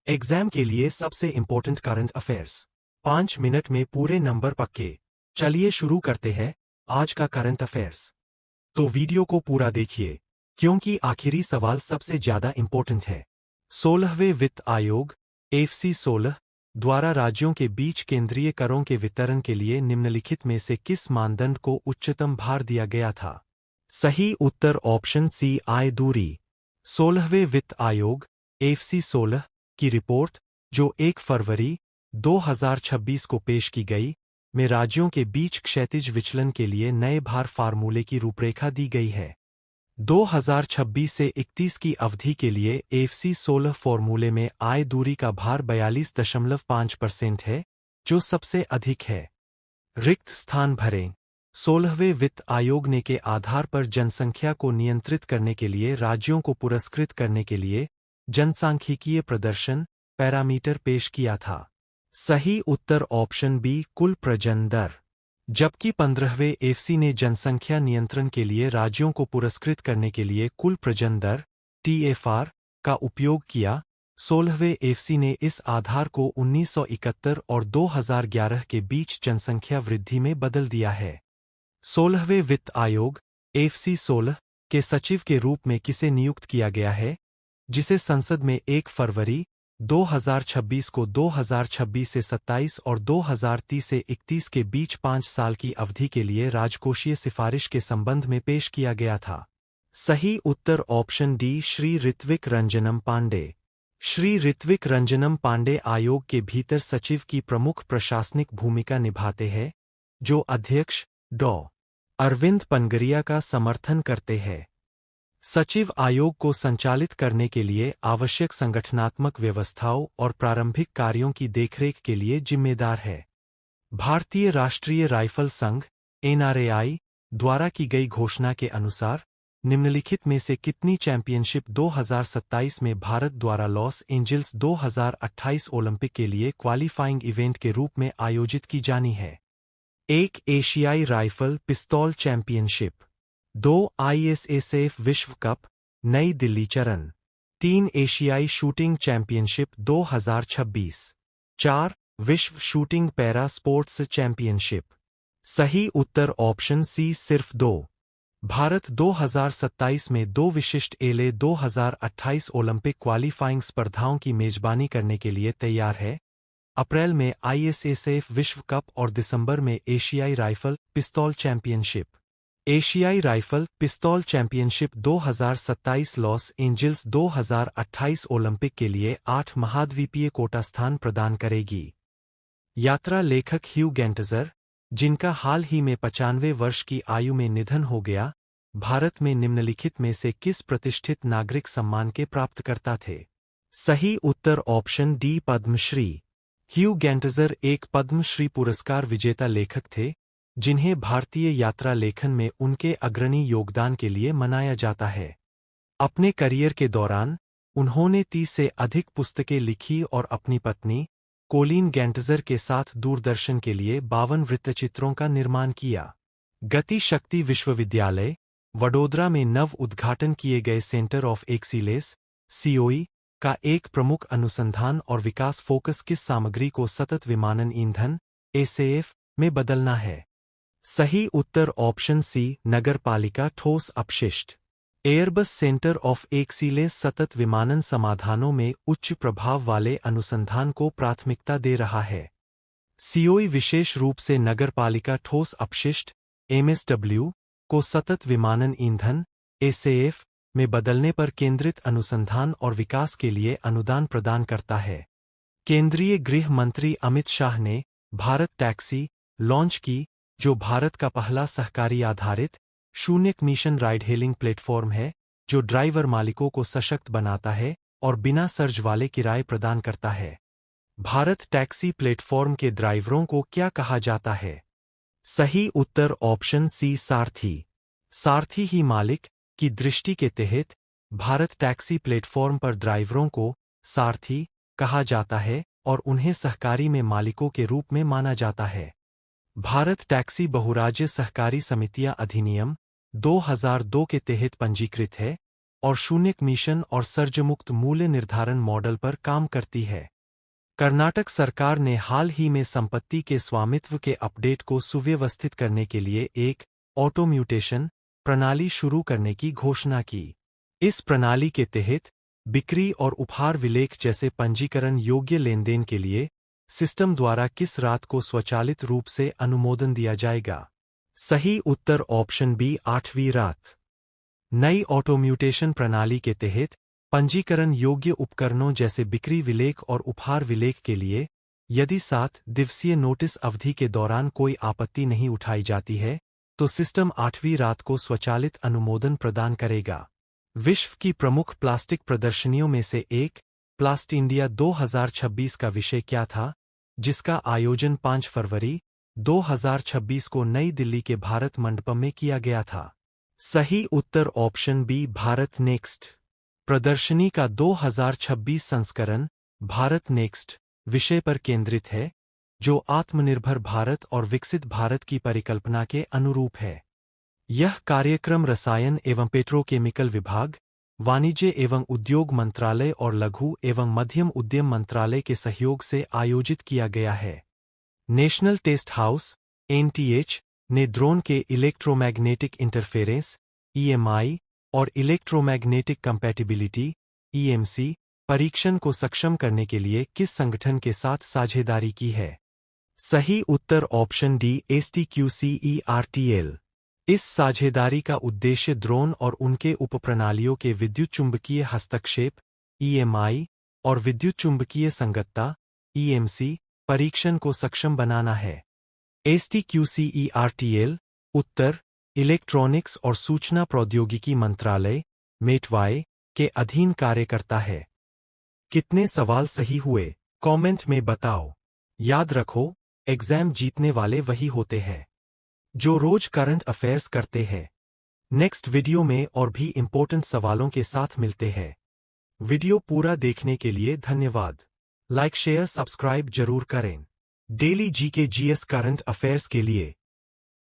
Exam के लिए सबसे इम्पोर्टेंट करंट अफेयर्स। 5 मिनट में पूरे नंबर पक्के। चलिए शुरू करते हैं आज का करंट अफेयर्स। तो वीडियो को पूरा देखिए क्योंकि आखिरी सवाल सबसे ज्यादा इम्पोर्टेंट है। 16वें वित्त आयोग एफसी 16 द्वारा राज्यों के बीच केंद्रीय करों के वितरण के लिए निम्नलिखित में से किस मानदंड को उच्चतम भार दिया गया था? सही उत्तर ऑप्शन सी आय दूरी। 16वें वित्त आयोग एफसी 16 की रिपोर्ट, जो 1 फरवरी 2026 को पेश की गई, में राज्यों के बीच क्षैतिज विचलन के लिए नए भार फार्मूले की रूपरेखा दी गई है। 2026 से 31 की अवधि के लिए एफसी 16 फॉर्मूले में आय दूरी का भार 42.5% है, जो सबसे अधिक है। रिक्त स्थान भरें। 16वें वित्त आयोग ने के आधार पर जनसंख्या को नियंत्रित करने के लिए राज्यों को पुरस्कृत करने के लिए जनसांख्यिकीय प्रदर्शन पैरामीटर पेश किया था। सही उत्तर ऑप्शन बी कुल प्रजनन दर। जबकि 15वें एफसी ने जनसंख्या नियंत्रण के लिए राज्यों को पुरस्कृत करने के लिए कुल प्रजनन दर टीएफआर का उपयोग किया। 16वें एफसी ने इस आधार को 1971 और 2011 के बीच जनसंख्या वृद्धि में बदल दिया है। 16वें वित्त आयोग एफसी 16 के सचिव के रूप में किसे नियुक्त किया गया है, जिसे संसद में 1 फरवरी 2026 को 2026 से 27 और 2030 से 31 के बीच 5 साल की अवधि के लिए राजकोषीय सिफारिश के संबंध में पेश किया गया था? सही उत्तर ऑप्शन डी श्री ऋत्विक रंजनम पांडे। श्री ऋत्विक रंजनम पांडे आयोग के भीतर सचिव की प्रमुख प्रशासनिक भूमिका निभाते हैं, जो अध्यक्ष डॉ. अरविंद पनगरिया का समर्थन करते हैं। सचिव आयोग को संचालित करने के लिए आवश्यक संगठनात्मक व्यवस्थाओं और प्रारंभिक कार्यों की देखरेख के लिए जिम्मेदार है। भारतीय राष्ट्रीय राइफल संघ एनआरएआई द्वारा की गई घोषणा के अनुसार निम्नलिखित में से कितनी चैंपियनशिप 2027 में भारत द्वारा लॉस एंजिल्स 2028 ओलंपिक के लिए क्वालिफाइंग इवेंट के रूप में आयोजित की जानी है? 1 एशियाई राइफल पिस्तौल चैंपियनशिप, 2 आईएसएसएफ विश्व कप नई दिल्ली चरण, 3 एशियाई शूटिंग चैंपियनशिप 2026, 4 विश्व शूटिंग पैरा स्पोर्ट्स चैंपियनशिप। सही उत्तर ऑप्शन सी सिर्फ 2। भारत 2027 में 2 विशिष्ट एले 2028 ओलंपिक क्वालिफाइंग स्पर्धाओं की मेजबानी करने के लिए तैयार है। अप्रैल में आईएसएसएफ विश्व कप और दिसंबर में एशियाई राइफल पिस्तौल चैंपियनशिप। एशियाई राइफल पिस्तौल चैंपियनशिप 2027 लॉस एंजिल्स 2028 ओलंपिक के लिए 8 महाद्वीपीय कोटा स्थान प्रदान करेगी। यात्रा लेखक ह्यू गेंटज़र, जिनका हाल ही में 95 वर्ष की आयु में निधन हो गया, भारत में निम्नलिखित में से किस प्रतिष्ठित नागरिक सम्मान के प्राप्तकर्ता थे? सही उत्तर ऑप्शन डी पद्मश्री। ह्यू गेंटज़र एक पद्मश्री पुरस्कार विजेता लेखक थे, जिन्हें भारतीय यात्रा लेखन में उनके अग्रणी योगदान के लिए मनाया जाता है। अपने करियर के दौरान उन्होंने 30 से अधिक पुस्तकें लिखी और अपनी पत्नी कोलिन गेंटज़र के साथ दूरदर्शन के लिए 52 वृत्तचित्रों का निर्माण किया। गति शक्ति विश्वविद्यालय वडोदरा में नव उद्घाटन किए गए सेंटर ऑफ एक्सीलेंस सीओई का एक प्रमुख अनुसंधान और विकास फोकस किस सामग्री को सतत विमानन ईंधन एसएएफ में बदलना है? सही उत्तर ऑप्शन सी नगरपालिका ठोस अपशिष्ट। एयरबस सेंटर ऑफ एक्सीलेंस सतत विमानन समाधानों में उच्च प्रभाव वाले अनुसंधान को प्राथमिकता दे रहा है। सीओई विशेष रूप से नगरपालिका ठोस अपशिष्ट एमएसडब्ल्यू को सतत विमानन ईंधन एसएएफ में बदलने पर केंद्रित अनुसंधान और विकास के लिए अनुदान प्रदान करता है। केंद्रीय गृह मंत्री अमित शाह ने भारत टैक्सी लॉन्च की, जो भारत का पहला सहकारी आधारित शून्य कमीशन राइड हेलिंग प्लेटफॉर्म है, जो ड्राइवर मालिकों को सशक्त बनाता है और बिना सर्ज वाले किराए प्रदान करता है। भारत टैक्सी प्लेटफॉर्म के ड्राइवरों को क्या कहा जाता है? सही उत्तर ऑप्शन सी सारथी। सारथी ही मालिक की दृष्टि के तहत भारत टैक्सी प्लेटफॉर्म पर ड्राइवरों को सारथी कहा जाता है और उन्हें सहकारी में मालिकों के रूप में माना जाता है। भारत टैक्सी बहुराज्य सहकारी समितियां अधिनियम 2002 के तहत पंजीकृत है, और शून्यक मिशन और सर्जमुक्त मूल्य निर्धारण मॉडल पर काम करती है। कर्नाटक सरकार ने हाल ही में संपत्ति के स्वामित्व के अपडेट को सुव्यवस्थित करने के लिए एक ऑटोम्यूटेशन प्रणाली शुरू करने की घोषणा की। इस प्रणाली के तहत बिक्री और उपहार विलेख जैसे पंजीकरण योग्य लेनदेन के लिए सिस्टम द्वारा किस रात को स्वचालित रूप से अनुमोदन दिया जाएगा। सही उत्तर ऑप्शन बी 8वीं रात। नई ऑटोम्यूटेशन प्रणाली के तहत पंजीकरण योग्य उपकरणों जैसे बिक्री विलेख और उपहार विलेख के लिए यदि 7 दिवसीय नोटिस अवधि के दौरान कोई आपत्ति नहीं उठाई जाती है तो सिस्टम 8वीं रात को स्वचालित अनुमोदन प्रदान करेगा। विश्व की प्रमुख प्लास्टिक प्रदर्शनियों में से एक प्लास्ट इंडिया 2026 का विषय क्या था, जिसका आयोजन 5 फरवरी 2026 को नई दिल्ली के भारत मंडपम में किया गया था। सही उत्तर ऑप्शन बी भारत नेक्स्ट। प्रदर्शनी का 2026 संस्करण भारत नेक्स्ट विषय पर केंद्रित है, जो आत्मनिर्भर भारत और विकसित भारत की परिकल्पना के अनुरूप है। यह कार्यक्रम रसायन एवं पेट्रोकेमिकल विभाग, वाणिज्य एवं उद्योग मंत्रालय और लघु एवं मध्यम उद्यम मंत्रालय के सहयोग से आयोजित किया गया है। नेशनल टेस्ट हाउस (NTH) ने ड्रोन के इलेक्ट्रोमैग्नेटिक इंटरफेरेंस (EMI) और इलेक्ट्रोमैग्नेटिक कंपैटिबिलिटी (EMC) परीक्षण को सक्षम करने के लिए किस संगठन के साथ साझेदारी की है। सही उत्तर ऑप्शन डी STQCERTL। इस साझेदारी का उद्देश्य ड्रोन और उनके उपप्रणालियों के विद्युत चुंबकीय हस्तक्षेप (EMI) और विद्युत चुंबकीय संगतता (EMC) परीक्षण को सक्षम बनाना है। STQCERTL उत्तर इलेक्ट्रॉनिक्स और सूचना प्रौद्योगिकी मंत्रालय (METWAI) के अधीन कार्य करता है। कितने सवाल सही हुए, कमेंट में बताओ। याद रखो, एग्जाम जीतने वाले वही होते हैं जो रोज करंट अफेयर्स करते हैं। नेक्स्ट वीडियो में और भी इंपॉर्टेंट सवालों के साथ मिलते हैं। वीडियो पूरा देखने के लिए धन्यवाद। लाइक शेयर सब्सक्राइब जरूर करें। Daily GK GS current affairs के लिए